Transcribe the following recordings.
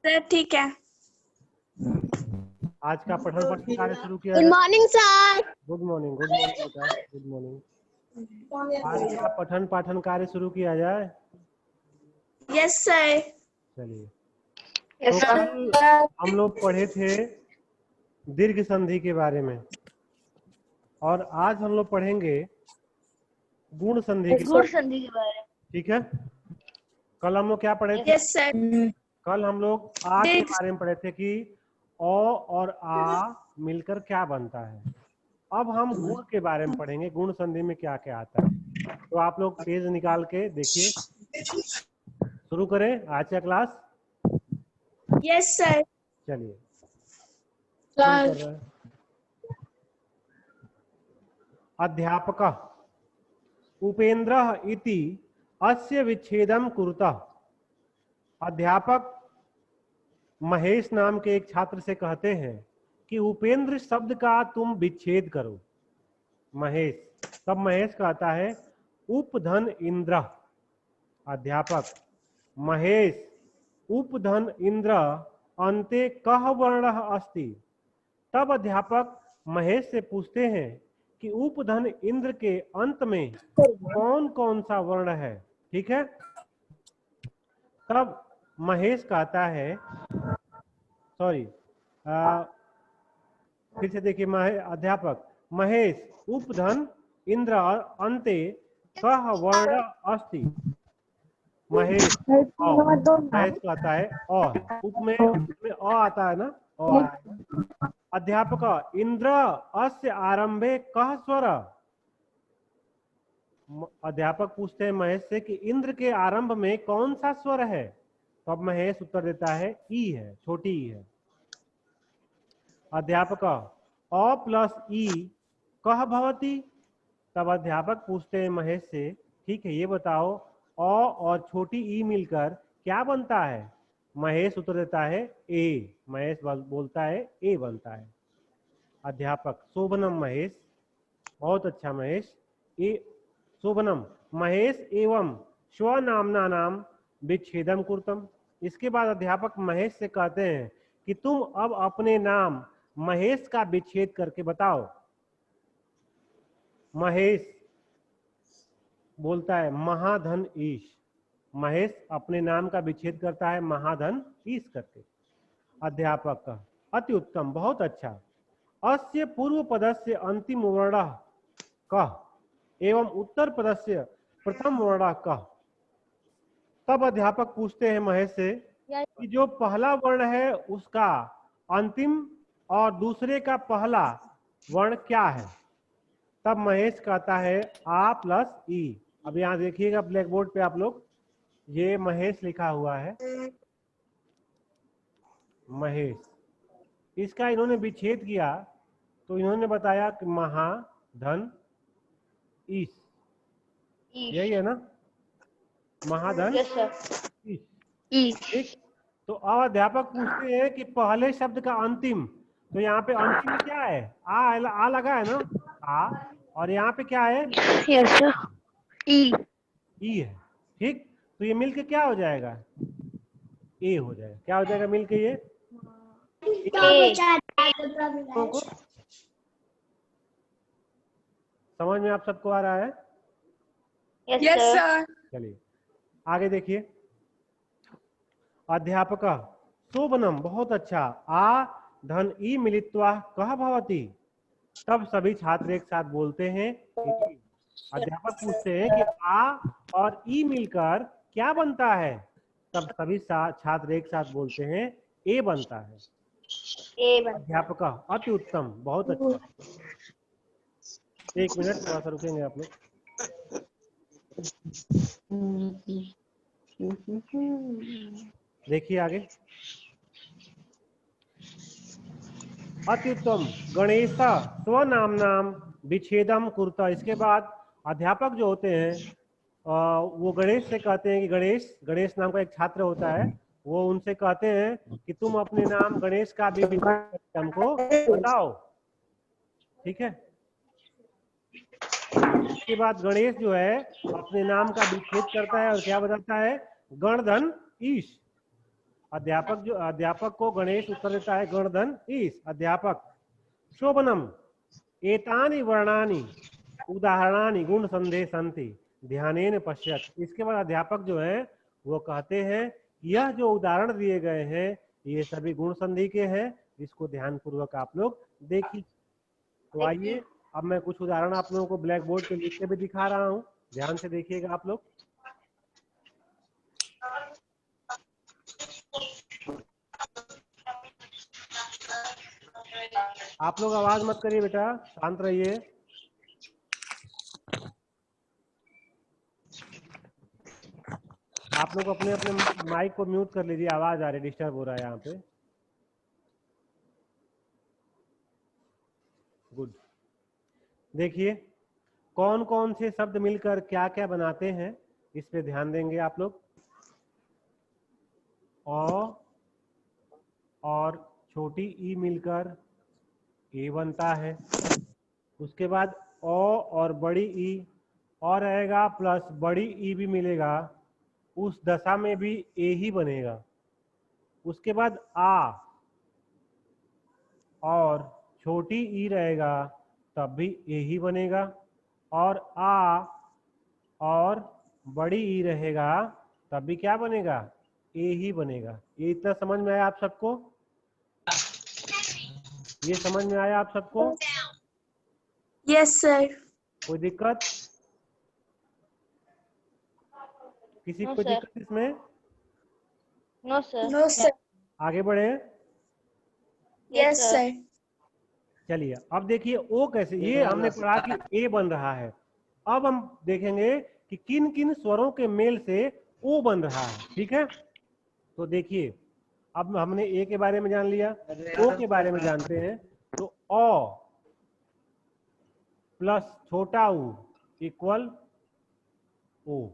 Sir ठीक है। आज का पठन पाठन कार्य शुरू किया गुड जाए। Morning sir. गुड मॉर्निंग बेटा, गुड मॉर्निंग। आज का पठन पाठन कार्य शुरू किया जाए। Yes sir. चलिए, तो कल हम लोग पढ़े थे दीर्घ संधि के बारे में और आज हम लोग पढ़ेंगे गुण संधि के बारे में। ठीक है, कल हम लोग क्या पढ़े थे? Yes sir. कल हम लोग आ के बारे में पढ़े थे कि ओ और आ मिलकर क्या बनता है। अब हम गुण के बारे में पढ़ेंगे, गुण संधि में क्या क्या आता है। तो आप लोग पेज निकाल के देखिए। शुरू करें आज का क्लास। Yes sir. चलिए शुरू कर रहे हैं। अध्यापक उपेंद्र इति अस्य विच्छेदम कुरुतः। अध्यापक महेश नाम के एक छात्र से कहते हैं कि उपेंद्र शब्द का तुम विच्छेद करो। महेश, तब महेश कहता है उपधन इंद्र। अध्यापक महेश उपधन इंद्र अन्ते कः वर्णः अस्ति। तब अध्यापक महेश से पूछते हैं कि उपधन इंद्र के अंत में कौन कौन सा वर्ण है। ठीक है, तब महेश कहता है, सॉरी फिर से देखिए, अध्यापक महेश उपधन इंद्र अन्ते कः वर्ण अस्ति। महेश कहता है अ है, उप में अ आता है ना, अ। अध्यापक इंद्र अस्य आरंभे कः स्वर। अध्यापक पूछते हैं महेश से कि इंद्र के आरंभ में कौन सा स्वर है। तो अब महेश उत्तर देता है ई है, छोटी ई है। अध्यापक अ प्लस ई कः भवति। तब अध्यापक पूछते हैं महेश से, ठीक है ये बताओ अ और छोटी ई मिलकर क्या बनता है। महेश उत्तर देता है ए। महेश बोलता है ए बनता है। अध्यापक शोभनम महेश, बहुत अच्छा महेश। ए शोभनम महेश एवं स्वनामना नाम विच्छेदम कुरुतम। इसके बाद अध्यापक महेश से कहते हैं कि तुम अब अपने नाम महेश का विच्छेद करके बताओ। महेश बोलता है महाधन ईश। महेश अपने नाम का विच्छेद करता है महाधन ईश करके। अध्यापक का अति उत्तम, बहुत अच्छा। अस्य पूर्व पदस्य अंतिम वर्ण कः एवं उत्तर पदस्य प्रथम वर्ण कः। तब अध्यापक पूछते हैं महेश से कि जो पहला वर्ण है उसका अंतिम और दूसरे का पहला वर्ण क्या है। तब महेश कहता है आ प्लस ई। अब यहाँ देखिएगा ब्लैक बोर्ड पे आप लोग, ये महेश लिखा हुआ है, महेश। इसका इन्होंने विच्छेद किया तो इन्होंने बताया कि महाधन ईश, यही है ना, महाधन ईश। ठीक, तो अब अध्यापक पूछते हैं कि पहले शब्द का अंतिम, तो यहाँ पे अंतिम क्या है, आ लगा है ना, आ, और यहाँ पे क्या है, ई है। ठीक, तो ये मिलके क्या हो जाएगा, ए हो जाएगा। क्या हो जाएगा मिलके ये समझ में आप सबको आ रहा है? Yes sir. चलिए आगे देखिए। अध्यापक शोभनम, बहुत अच्छा। आ धन ई मिलित्वा कः भवति। तब सभी छात्र एक साथ बोलते हैं। अध्यापक पूछते हैं कि आ और ई मिलकर क्या बनता है। तब सभी छात्र एक साथ बोलते हैं ए बनता है। अध्यापक अति उत्तम, बहुत अच्छा। एक मिनट थोड़ा सा रुकेंगे आप लोग। देखिए आगे। अत्युत्तम गणेश स्वनामनाम विच्छेदम कुरुता। इसके बाद अध्यापक जो होते हैं वो गणेश से कहते हैं कि गणेश नाम का एक छात्र होता है, वो उनसे कहते हैं कि तुम अपने नाम गणेश का भी विच्छेद करके हमको बताओ। ठीक है, इसके बाद गणेश जो है अपने नाम का विच्छेद करता है और क्या बताता है, गणधन ईश। अध्यापक को गणेश उत्तर देता है गणधन ईश। अध्यापक शोभनम एतानि वर्णानि उदाहरणानि गुण संदेह संति ध्यानेन पश्यत। इसके बाद अध्यापक जो है वो कहते हैं यह जो उदाहरण दिए गए हैं ये सभी गुण संधि के हैं, इसको ध्यान पूर्वक आप लोग देखिए। तो आइए अब मैं कुछ उदाहरण आप लोगों को ब्लैक बोर्ड पे लिख के भी दिखा रहा हूँ, ध्यान से देखिएगा आप लोग। आप लोग आवाज मत करिए बेटा, शांत रहिए। आप लोग अपने अपने माइक को म्यूट कर लीजिए, आवाज आ रही, डिस्टर्ब हो रहा है यहाँ पे। गुड। देखिए कौन कौन से शब्द मिलकर क्या क्या बनाते हैं, इस पे ध्यान देंगे आप लोग। अ और छोटी ई मिलकर ए बनता है। उसके बाद ओ और बड़ी ई और रहेगा प्लस बड़ी ई भी मिलेगा, उस दशा में भी ए ही बनेगा। उसके बाद आ और छोटी ई रहेगा तब भी ए ही बनेगा, और आ और बड़ी ई रहेगा तब भी क्या बनेगा, ए ही बनेगा। ये इतना समझ में आया आप सबको? ये समझ में आया आप सबको? Yes sir. कोई दिक्कत? किसी को दिक्कत इसमें? No sir. No sir. आगे बढ़े। Yes sir. चलिए अब देखिए ओ कैसे, ये हमने पढ़ा कि ए बन रहा है। अब हम देखेंगे कि किन किन स्वरों के मेल से ओ बन रहा है। ठीक है, तो देखिए अब हमने ए के बारे में जान लिया, ओ के बारे में जानते हैं। तो अ प्लस छोटा ऊ इक्वल ओ,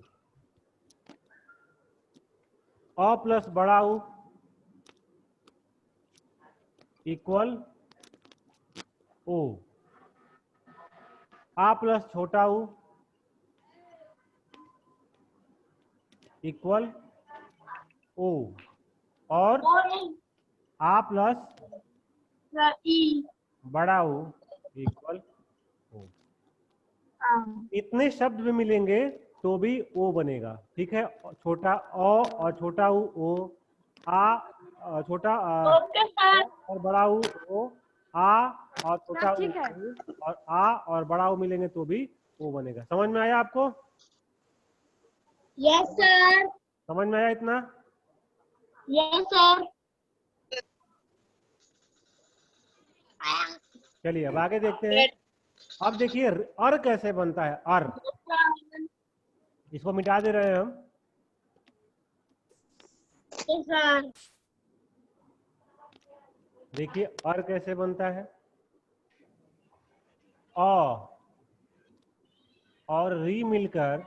अ प्लस बड़ा ऊ इक्वल ओ, आ प्लस छोटा ऊ इक्वल ओ, और आ प्लस बड़ा ऊ इक्वल ओ। इतने शब्द भी मिलेंगे तो भी ओ बनेगा। ठीक है, छोटा अ और छोटा ओ, आ छोटा और बड़ा ओ, आ और छोटा ऊ और आ और बड़ा ऊ मिलेंगे तो भी ओ बनेगा। समझ में आया आपको? Yes sir. समझ में आया इतना? Yes sir. चलिए अब आगे देखते हैं। अब देखिए अर कैसे बनता है। अर, इसको मिटा दे रहे हैं हम। सर। देखिए अर कैसे बनता है। अ और री मिलकर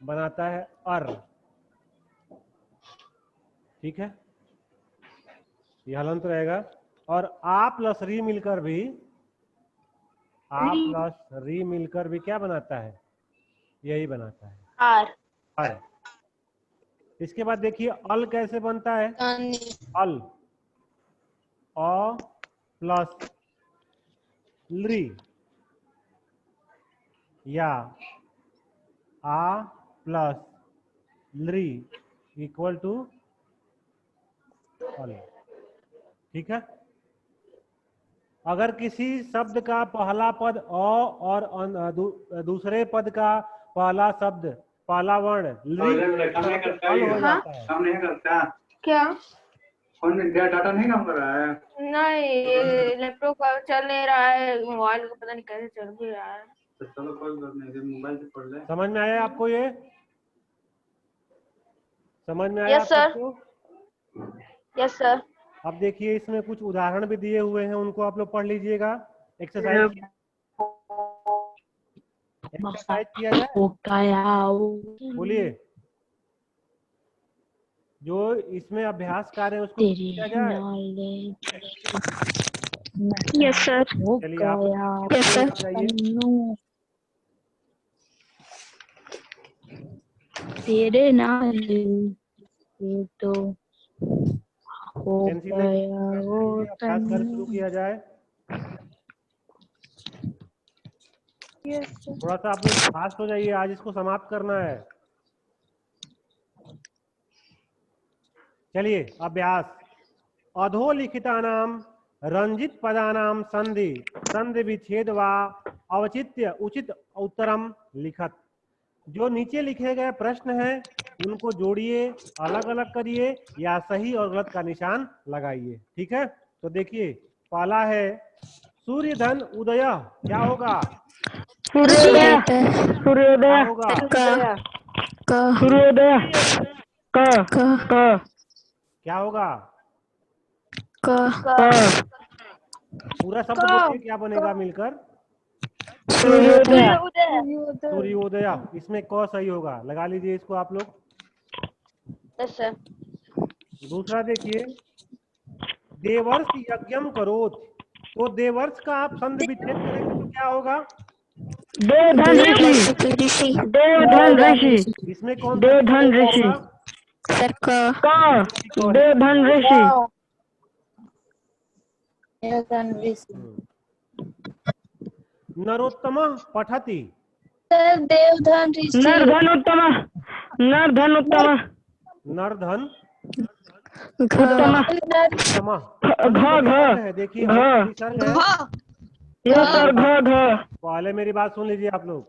बनाता है अर। ठीक है, ये हलंत रहेगा। और आ प्लस री मिलकर भी, आ प्लस री मिलकर भी क्या बनाता है, यही बनाता है आर। अर। इसके बाद देखिए अल कैसे बनता है। अल, अ प्लस ली या आ प्लस ली इक्वल टू अल। ठीक है, अगर किसी शब्द का पहला पद अ और दूसरे पद का पहला शब्द, पहला वर्ण ली अल हो जाता है। काम नहीं करता क्या? फोन में डाटा नहीं काम कर रहा है? नहीं, लैपटॉप का चल नहीं रहा है, मोबाइल को पता नहीं कैसे चल भी रहा है। तो चलो कोई बात नहीं, मोबाइल से पढ़ ले। समझ में आया आपको? ये समझ में आया यस सर। आपको? Yes sir. अब देखिए इसमें कुछ उदाहरण भी दिए हुए हैं, उनको आप लोग पढ़ लीजिएगा। एक्सरसाइज किया जाए, बोलिए। जो इसमें अभ्यास कार्य है उसको किया जाए। Yes sir. चलिए आप यस सर। बताइए। तेरे नाल तो पेंसिल अभ्यास कर शुरू किया जाए। थोड़ा सा आप लोग फास्ट हो जाइए, आज इसको समाप्त करना है। चलिए अभ्यास। अधोलिखितानां रंजित पदानां संधि संधि विच्छेद व अवचित्य उचित उत्तरम लिखत। जो नीचे लिखे गए प्रश्न हैं उनको जोड़िए, अलग अलग करिए या सही और गलत का निशान लगाइए। ठीक है, तो देखिए पहला है सूर्यधन उदय, क्या होगा? सूर्योदय क्या सूर्योदय होगा? सूर्योदय क क्या होगा? क पूरा शब्द बोलिए, क्या बनेगा मिलकर? सूर्योदय सूर्योदय। इसमें क सही होगा, लगा लीजिए इसको आप लोग। Yes sir. दूसरा देखिए, देवर्ष यज्ञम करोत, तो देवर्ष का आप संधि विच्छेद करेंगे तो क्या होगा? देवधन ऋषि देवधन ऋषि इसमें कौन सा देवधन ऋषि होगा? क देवधन ऋषि नरोत्तम पठति, देवधन ऋषि। नरधनुत्तम नरधनुत्तम नरधन उत्तम उत्तम। घ है देखिए, घ विसर्ग है। यस सर घ पहले मेरी बात सुन लीजिए आप लोग।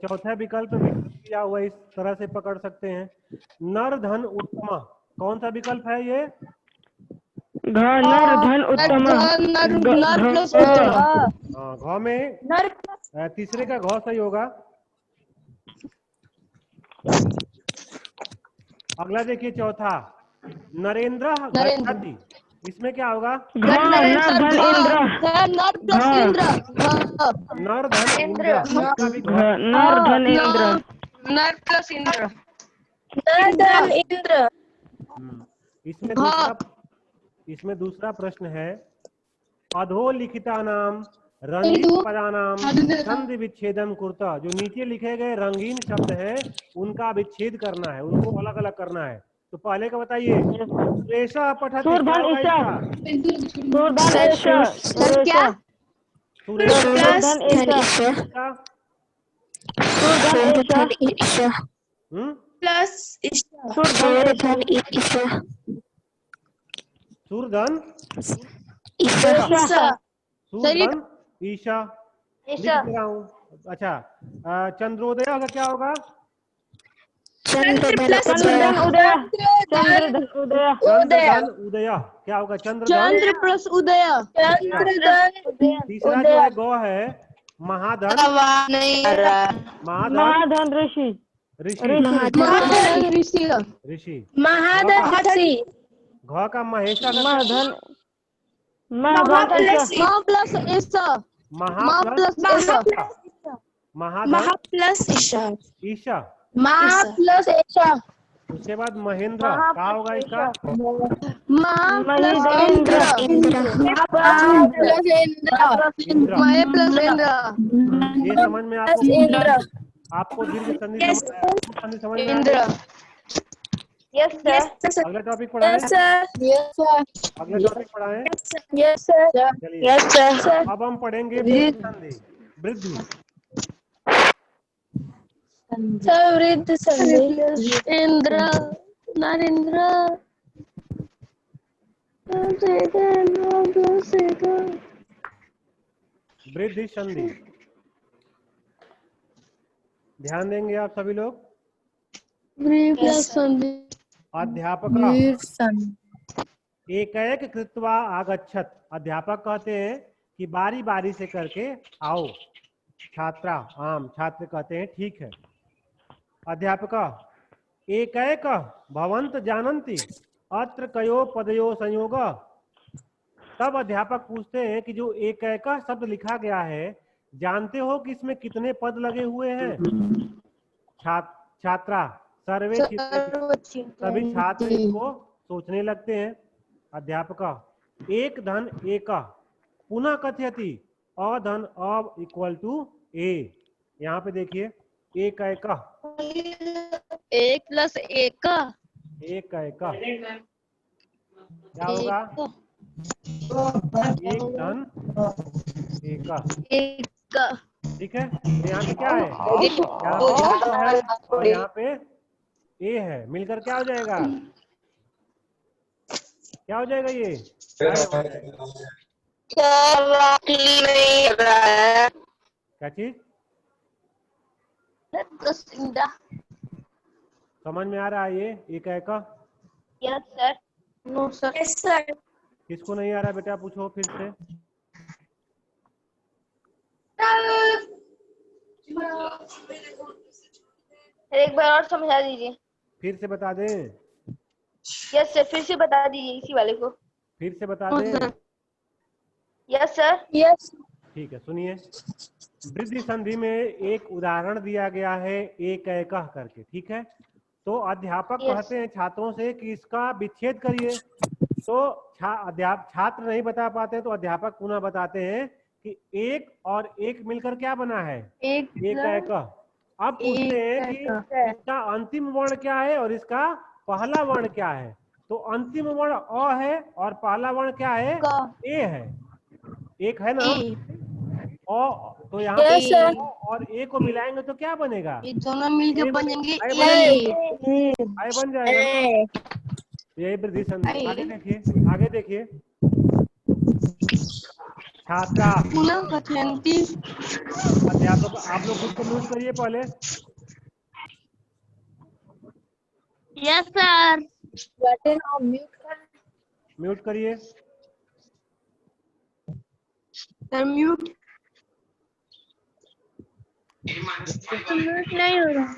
चौथे विकल्प किया हुआ, इस तरह से पकड़ सकते हैं। नर धन उत्तम, कौन सा विकल्प है ये? नर धन उत्तम घ में तीसरे का घ सही होगा। अगला देखिए चौथा, नरेंद्र गच्छति, इसमें क्या होगा? नर धन इंद्र नर धन इंद्र, इसका भी घ। नर धन इंद्र नर प्लस इंद्र। नरधन इंद्र। इसमें दूसरा प्रश्न है, अधोलिखितानां रंगीन पदानां संधि विच्छेदम कुर्ता, जो नीचे लिखे गए रंगीन शब्द हैं उनका विच्छेद करना है, उनको अलग अलग करना है। तो पहले का बताइए, सुरेशा पठति, क्या होगा इसका? प्लस सूर्धन ईशा। सूर्धन ईशा लिख रहा हूँ। अच्छा, चंद्रोदय का क्या होगा? चंद्रधन उदय चंद्रधन उदय चंद्रधन उदय, क्या होगा? चंद्रधन प्लस उदय। तीसरा जो है गौ है, महाधन महाधन ऋषि ऋषि। महाधन ऋषि। घ का महेशा का महाधन महाधन प्लस ईशा। ईशा। महा प्लस ईशा। उसके बाद महेंद्र, क्या होगा इसका? इंद्र। ये समझ में आपको दीर्घ संधि समझ में आ गई? Yes sir. अगला टॉपिक पढ़ाएं। अगला टॉपिक पढ़ाएं। चलिए अब हम पढ़ेंगे वृद्धि संधि। वृद्धि वृद्ध संधि। इंद्र नरेंद्र वृद्धि संधि, ध्यान देंगे आप सभी लोग। अध्यापक एक कृत्वा आगच्छत, अध्यापक कहते हैं कि बारी बारी से करके आओ। छात्रा आम, छात्र कहते हैं ठीक है। अध्यापक एक भवंत जानन्ति अत्र कयो पदयो संयोग, तब अध्यापक पूछते हैं कि जो एक शब्द लिखा गया है जानते हो कि इसमें कितने पद लगे हुए हैं? छात्रा सर्वे, सभी छात्र इसको सोचने लगते हैं। अध्यापक एक धन एक पुनः कथयति अधन अब इक्वल टू ए। यहाँ पे देखिए एक 1 + 1 एक का एक का क्या होगा? एक धन एक का। 1 ठीक है, तो यहाँ पे क्या है? यहाँ पे O है और यहाँ पे A है, मिलकर क्या हो जाएगा? क्या हो जाएगा ये? I हो जाएगा। क्या चीज? समझ में आ रहा है ये एक का? Yes sir. No sir. Yes sir. किसको नहीं आ रहा बेटा पूछो फिर से। एक बार और समझा दीजिए। फिर से बता दें? यस सर, फिर से बता दीजिए इसी वाले को। फिर से बता दें? Yes sir. यस। ठीक है, सुनिए। वृद्धि संधि में एक उदाहरण दिया गया है एक कह करके, ठीक है। तो अध्यापक कहते हैं छात्रों से कि इसका विच्छेद करिए। तो छात्र नहीं बता पाते तो अध्यापक पुनः बताते हैं कि एक और एक मिलकर क्या बना है? एक कह। अब पूछते हैं कि इसका अंतिम वर्ण क्या है और इसका पहला वर्ण क्या है। तो अंतिम वर्ण अ है और पहला वर्ण क्या है? ए है। एक है ना? तो यहाँ पे ओ और ए को मिलाएंगे तो क्या बनेगा? ये दोनों मिलकर बनेंगे आई बन जाएगा। यही वृद्धि संधि। आगे देखिए, आगे देखिए। छात्रा अध्यापक, आप लोग खुद को म्यूट करिए पहले। Yes sir. म्यूट करिए सर। म्यूट नहीं हो रहा।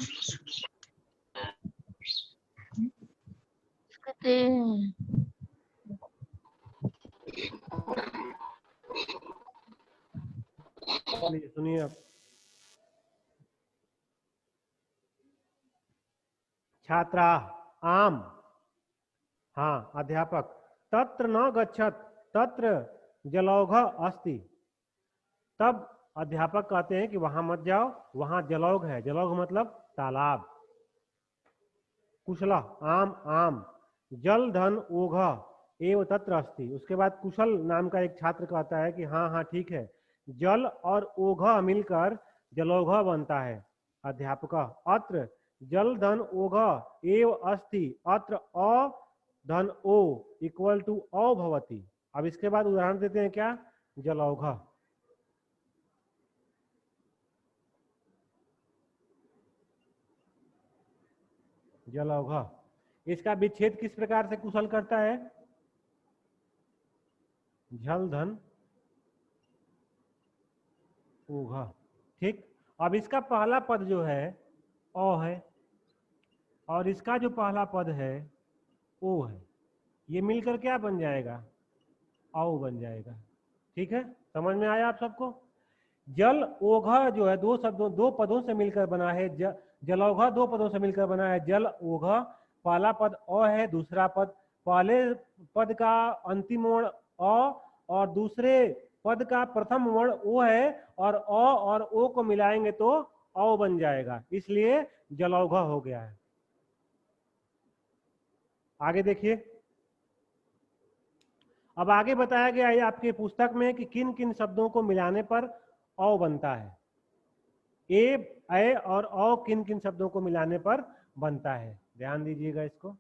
सुनिए अब। छात्रा आम। हाँ अध्यापक। तत्र न गच्छत तत्र जलौघ अस्ति। तब अध्यापक कहते हैं कि वहां मत जाओ, वहां जलौघ है। जलौघ मतलब तालाब। कुशला आम आम। जल धन ओघ एव तत्र अस्ति। उसके बाद कुशल नाम का एक छात्र कहता है कि हाँ हाँ ठीक है, जल और ओघ मिलकर जलौघ बनता है। अध्यापक अत्र जल धन ओघ एव अस्ति अत्र अ धन ओ इक्वल टू अ भवति। अब इसके बाद उदाहरण देते हैं क्या? जलौघ। जलौघ। इसका विच्छेद किस प्रकार से कुशल करता है? झल धन ओघ। ठीक। अब इसका पहला पद जो है अ है और इसका जो पहला पद है ओ है। ये मिलकर क्या बन जाएगा? औ बन जाएगा। ठीक है, समझ में आया आप सबको? जल ओघ जो है दो पदों से मिलकर बना है। जलौघ दो पदों से मिलकर बना है। जल ओघ पहला पद अ है, दूसरा पद पहले पद का अंतिम वर्ण अ और दूसरे पद का प्रथम वर्ण ओ है और अ और ओ को मिलाएंगे तो औ बन जाएगा, इसलिए जलौघ हो गया है। आगे देखिए। अब आगे बताया गया है आपके पुस्तक में कि किन किन शब्दों को मिलाने पर औ बनता है। ए और औ किन किन शब्दों को मिलाने पर बनता है, ध्यान दीजिएगा इसको।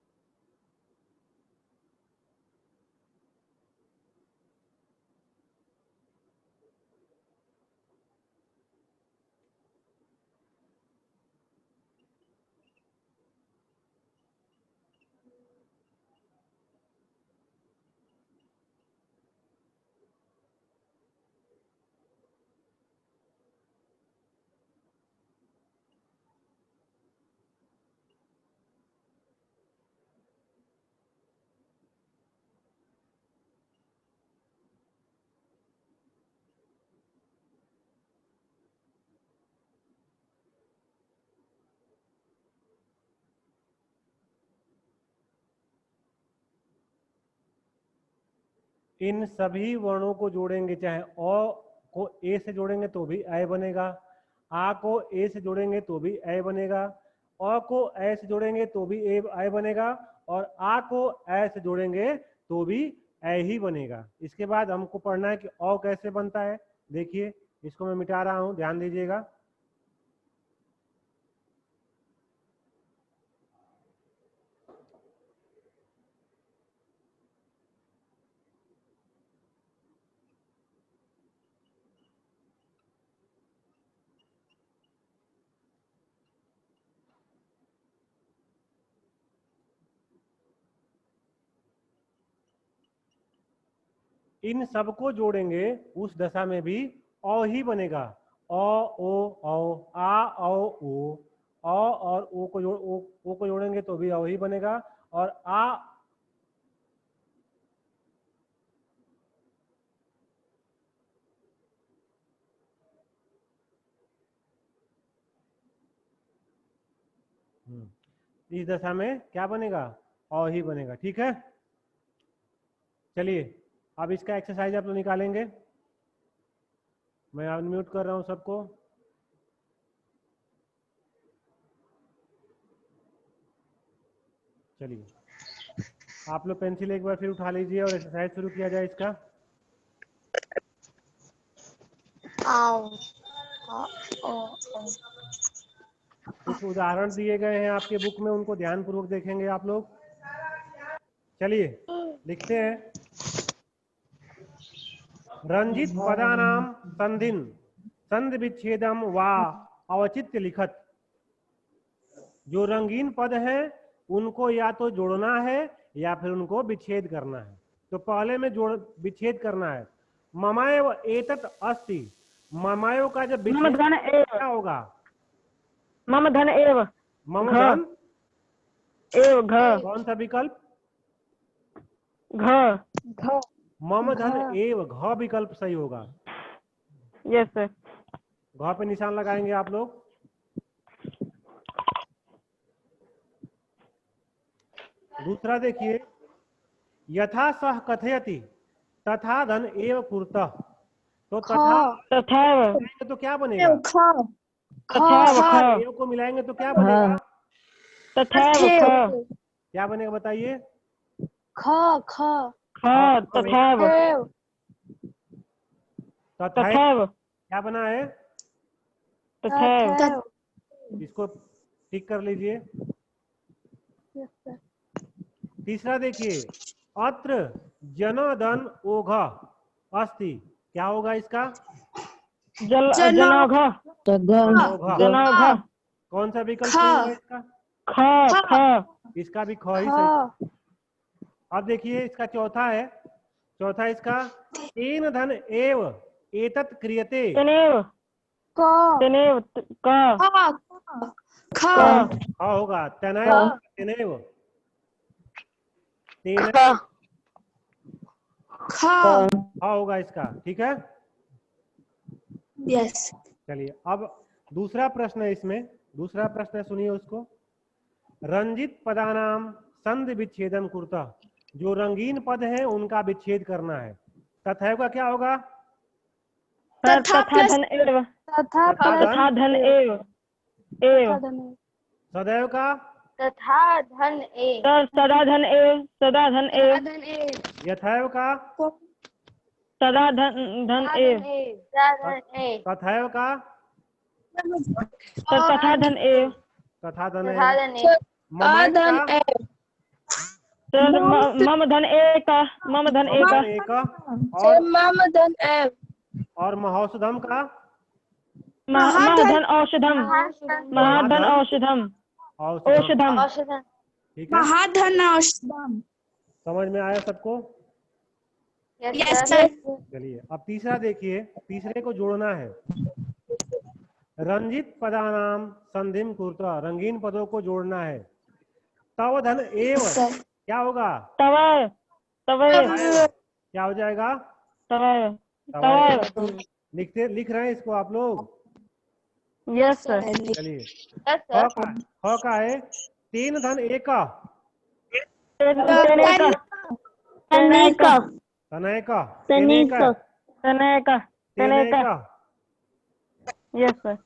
इन सभी वर्णों को जोड़ेंगे, चाहे अ को ए से जोड़ेंगे तो भी ऐ बनेगा, आ को ए से जोड़ेंगे तो भी ऐ बनेगा, अ को ए से जोड़ेंगे तो भी ए बनेगा, और आ को ए से जोड़ेंगे तो भी ए ही बनेगा। इसके बाद हमको पढ़ना है कि औ कैसे बनता है। देखिए इसको मैं मिटा रहा हूं, ध्यान दीजिएगा। इन सबको जोड़ेंगे उस दशा में भी औ ही बनेगा। अ ओ औ, आ औ ओ, अ और ओ को जोड़ेंगे तो भी औ ही बनेगा, और आ इस दशा में क्या बनेगा, औ ही बनेगा। ठीक है, चलिए अब इसका एक्सरसाइज आप लोग निकालेंगे। मैं अनम्यूट कर रहा हूं सबको। चलिए आप लोग पेंसिल एक बार फिर उठा लीजिए और एक्सरसाइज शुरू किया जाए इसका। कुछ उदाहरण दिए गए हैं आपके बुक में, उनको ध्यानपूर्वक देखेंगे आप लोग। चलिए लिखते हैं। रंजित पदानाम संधिन संधि विच्छेदम वा अवचित्य लिखत। जो रंगीन पद हैं उनको या तो जोड़ना है या फिर उनको विच्छेद करना है। तो पहले में जोड़ विच्छेद करना है। ममायव एतत् अस्ति, ममायव का जब मम विच्छेद धन एव, क्या होगा, मम धन एव, मम घ धन एव, घ कौन सा विकल्प, घ। मम धन एव, घ विकल्प सही होगा। Yes sir. घ पे निशान लगाएंगे आप लोग। दूसरा देखिए, यथा सह कथयति तथा धन एव कुरुतः। तो तथैव, तो क्या बनेगा, तथैव ख, एव को मिलाएंगे तो क्या बनेगा, तथैव ख, क्या बनेगा बताइए, ख, तथैव, तथैव, क्या बना है, तथैव। इसको टिक कर लीजिए। तीसरा देखिए, अत्र जनार्दन ओघ अस्ति, क्या होगा इसका, जनौघ, जनौघ, कौन सा विकल्प सही होगा इसका, ख, ख, इसका भी ख ही सही। अब देखिए इसका चौथा है, चौथा इसका, तेन धन एव एतत् क्रियते, तनेव, तनेव, क, होगा तनैव, तनैव, तेन होगा इसका। ठीक है, यस। चलिए अब दूसरा प्रश्न है इसमें, दूसरा प्रश्न है, सुनिए उसको। रंजित पदानाम संधि विच्छेदन कुरुतः, जो रंगीन पद है उनका विच्छेद करना है। तथैव का क्या होगा, तथा धन एव, तथा धन एव, एव, सदैव का, तथा धन ए, सदा धन एव, सदा धन एव, यथैव का, सदा धन एव, तथैव का, तथा धन एव, तथा धन तथा है, धन ए, ममैव का, मम धन एक, मम धन एक, एक, और महौषधम का, महाधन औषधम, महाधन औषधम, औषधम, औषधम, ठीक है, महाधन औषधम। समझ में आया सबको। Yes sir. चलिए अब तीसरा देखिए, तीसरे को जोड़ना है। रंजित पदानाम संधिम कुरुतः, रंगीन पदों को जोड़ना है। तव धन एव क्या होगा, तवय, तवय, क्या हो जाएगा, तवय, तवैव। तवय। लिख रहे हैं इसको आप लोग। Yes sir. चलिए यस सर, ख का है, तीन धन एका, तनेका, तनेका, तनैका, तनेका, तनेका, तेनेका। Yes sir.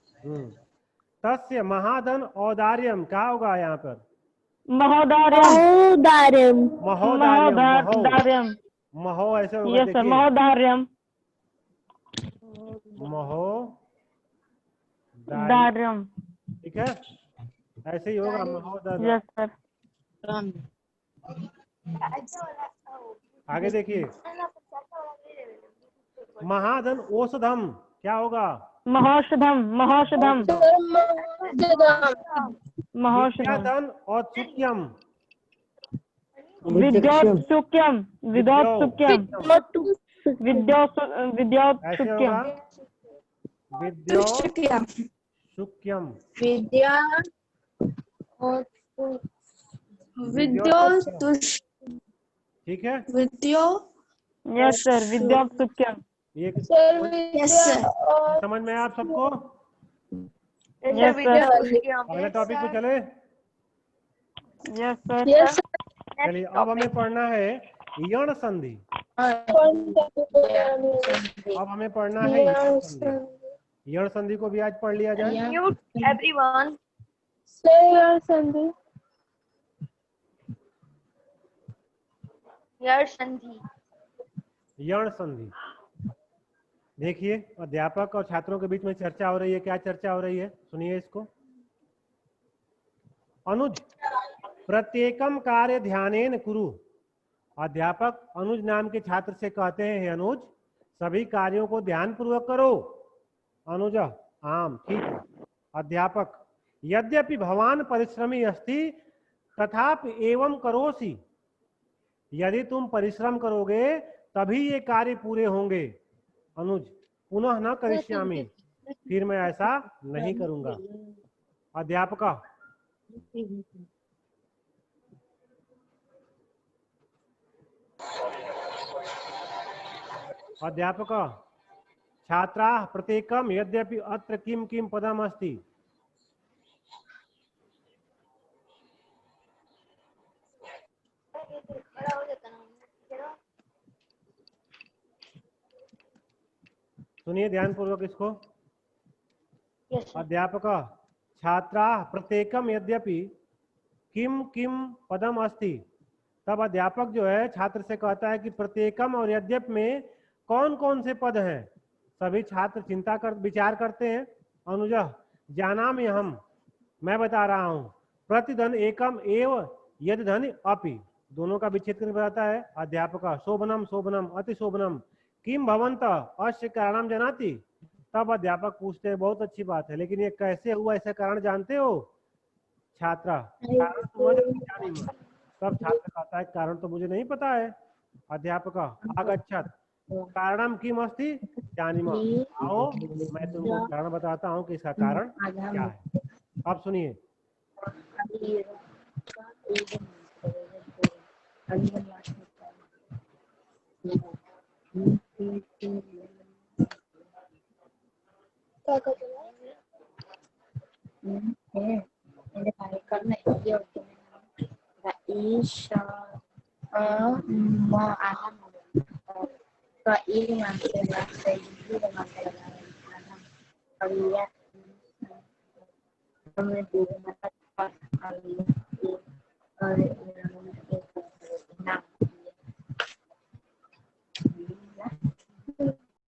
तस्य महाधन औदार्यम क्या होगा यहाँ पर? महोदार्यम महोदार्यम महोदार्यम। महो महोदार्यम महो ऐसे होगा, यस सर देखिए महोदार्यम महो दार्यम ठीक है, ऐसे ही होगा महोदार्यम। यस सर आगे देखिए, महाधन औषधम क्या होगा? महौषधम महौषधम महौषधम विद्याधन और सुक्यम। विद्योत्सुक्यम विद्योत्सुक्यम ऐसे होगा विद्योत्सुक्यम विद्यो सुक्यम। विद्या ठीक है, विद्यो यस सर विद्योत्सुक्यम ये यस सर समझ में आया आप सबको? यस सर अगले टॉपिक पे चले। यस सर चलिए अब हमें पढ़ना है यण संधि। अब हमें पढ़ना है यण संधि। यण संधि को भी आज पढ़ लिया जाए। Mute everyone. यण संधि। यण संधि देखिए, अध्यापक और छात्रों के बीच में चर्चा हो रही है। क्या चर्चा हो रही है, सुनिए इसको। अनुज प्रत्येकम कार्य ध्यानेन कुरु। अध्यापक अनुज नाम के छात्र से कहते हैं, हे अनुज सभी कार्यों को ध्यान पूर्वक करो। अनुज आम ठीक है। अध्यापक यद्यपि भवान परिश्रमी अस्ति तथापि एवं करोसि। यदि तुम परिश्रम करोगे तभी ये कार्य पूरे होंगे। अनुज पुनः न करिष्यामि, फिर मैं ऐसा नहीं करूंगा। अध्यापका अध्यापक छात्रा प्रत्येकम यद्यपि अत्र किम किम पदम अस्ति। सुनिए ध्यान पूर्वक इसको। अध्यापक छात्रा प्रत्येकम यद्यपि किम किम पदम अस्ति। तब अध्यापक जो है छात्र से कहता है कि प्रत्येकम और यद्यप में कौन कौन से पद हैं। सभी छात्र विचार करते हैं। अनुज जानामि हम, मैं बता रहा हूं। प्रतिधन एकम एव यद धन अपि, दोनों का विच्छेद करके बताता है। अध्यापक शोभनम शोभनम अति शोभनम किम भवंत अस्य कारणम जानाति। तब अध्यापक पूछते हैं, बहुत अच्छी बात है, लेकिन ये कैसे हुआ, ऐसा कारण जानते हो? छात्रा कारण तो मुझे नहीं मालूम। तब छात्र कहता है, कारण तो मुझे नहीं पता है। अध्यापक आगच्छत कारणम किम अस्ति जानीम। आओ मैं तुमको कारण बताता हूँ कि इसका कारण क्या है। अब सुनिए।